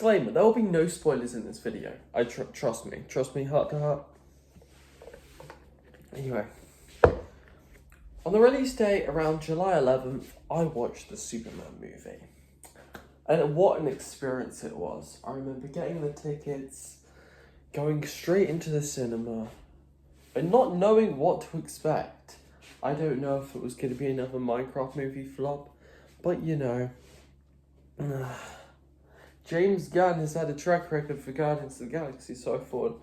Disclaimer, there will be no spoilers in this video. Trust me, heart to heart. Anyway, on the release date around July 11th, I watched the Superman movie. And what an experience it was. I remember getting the tickets, going straight into the cinema, and not knowing what to expect. I don't know if it was going to be another Minecraft movie flop, but you know, James Gunn has had a track record for Guardians of the Galaxy, so I thought,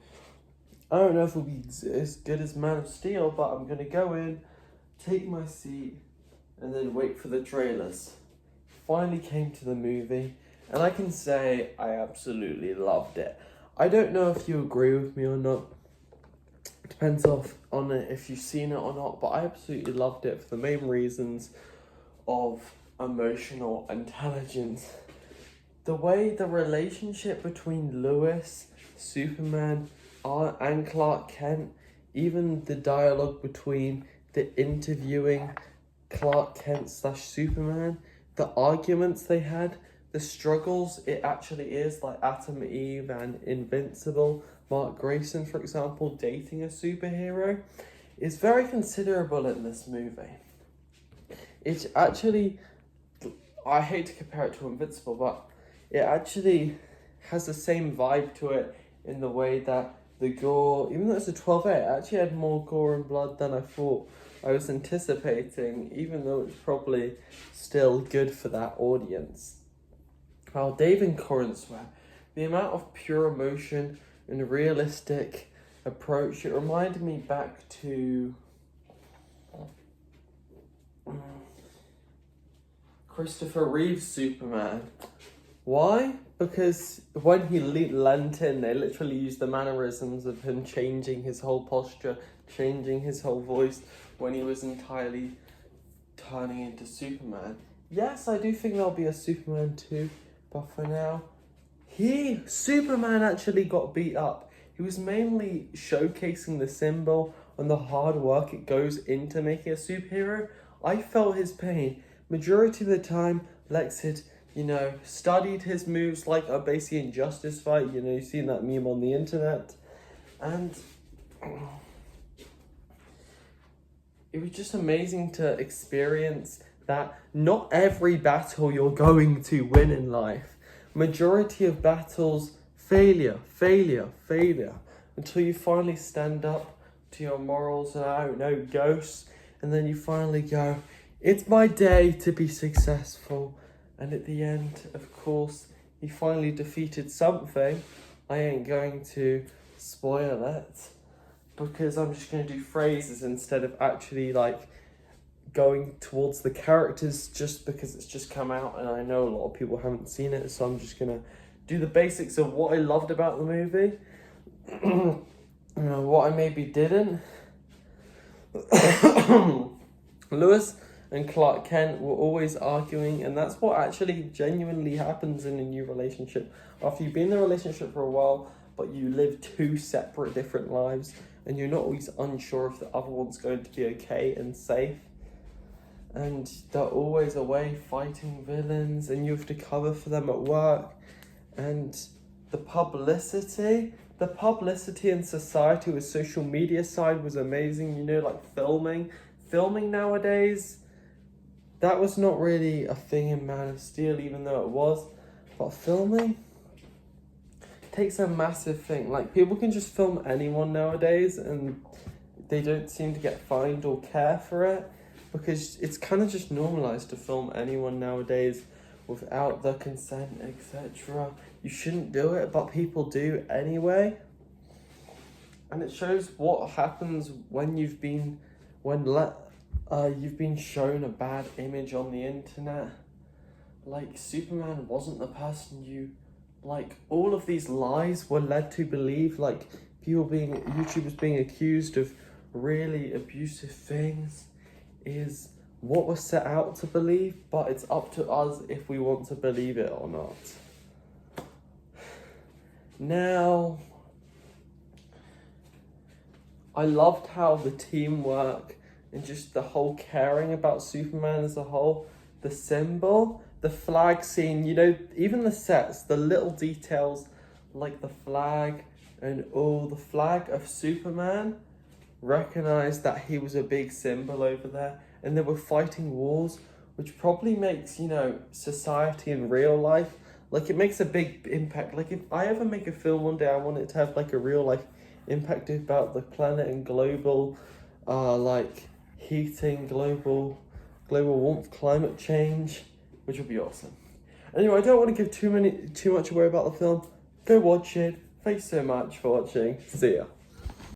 I don't know if it'll be as good as Man of Steel, but I'm going to go in, take my seat, and then wait for the trailers. Finally came to the movie, and I can say I absolutely loved it. I don't know if you agree with me or not. It depends on it if you've seen it or not, but I absolutely loved it for the main reasons of emotional intelligence. The way the relationship between Lois, Superman, and Clark Kent, even the dialogue between the interviewing Clark Kent / Superman, the arguments they had, the struggles it actually is, like Atom Eve and Invincible, Mark Grayson, for example, dating a superhero, is very considerable in this movie. It's actually, I hate to compare it to Invincible, but it actually has the same vibe to it in the way that the gore, even though it's a 12A, it actually had more gore and blood than I thought I was anticipating, even though it's probably still good for that audience. While Dave and Corin swear, the amount of pure emotion and realistic approach, it reminded me back to Christopher Reeve's Superman. Why? Because when he leant in, they literally used the mannerisms of him changing his whole posture, changing his whole voice when he was entirely turning into Superman. Yes, I do think there'll be a Superman 2, but for now, Superman actually got beat up. He was mainly showcasing the symbol and the hard work it goes into making a superhero. I felt his pain. Majority of the time, Lex had, studied his moves like a basic Injustice fight. You've seen that meme on the internet. And it was just amazing to experience that not every battle you're going to win in life. Majority of battles, failure, until you finally stand up to your morals and, I don't know, ghosts, and then you finally go, it's my day to be successful. And at the end, of course, he finally defeated something. I ain't going to spoil it, because I'm just going to do phrases instead of actually going towards the characters, just because it's just come out and I know a lot of people haven't seen it, so I'm just going to do the basics of what I loved about the movie, what I maybe didn't. Lois and Clark Kent were always arguing, and that's what actually genuinely happens in a new relationship. After you've been in a relationship for a while, but you live two separate different lives, and you're not always unsure if the other one's going to be okay and safe. And they're always away fighting villains, and you have to cover for them at work. And the publicity in society with social media side was amazing, like filming nowadays. That was not really a thing in Man of Steel, even though it was. But filming takes a massive thing. Like, people can just film anyone nowadays and they don't seem to get fined or care for it, because it's kind of just normalized to film anyone nowadays without the consent, etc. You shouldn't do it, but people do anyway. And it shows what happens when you've been shown a bad image on the internet. Like, Superman wasn't the person all of these lies were led to believe, like YouTubers being accused of really abusive things is what we're set out to believe, but it's up to us if we want to believe it or not. Now, I loved how the teamwork and just the whole caring about Superman as a whole, the symbol the flag scene, you know, even the sets, the little details like the flag and the flag of Superman recognized that he was a big symbol over there, and they were fighting wars, which probably makes, you know, society in real life, like, it makes a big impact. Like, if I ever make a film one day, I want it to have like a real life impact about the planet and global like heating, global warmth, climate change, which would be awesome. Anyway, I don't want to give too much away about the film. Go watch it. Thanks so much for watching. See ya.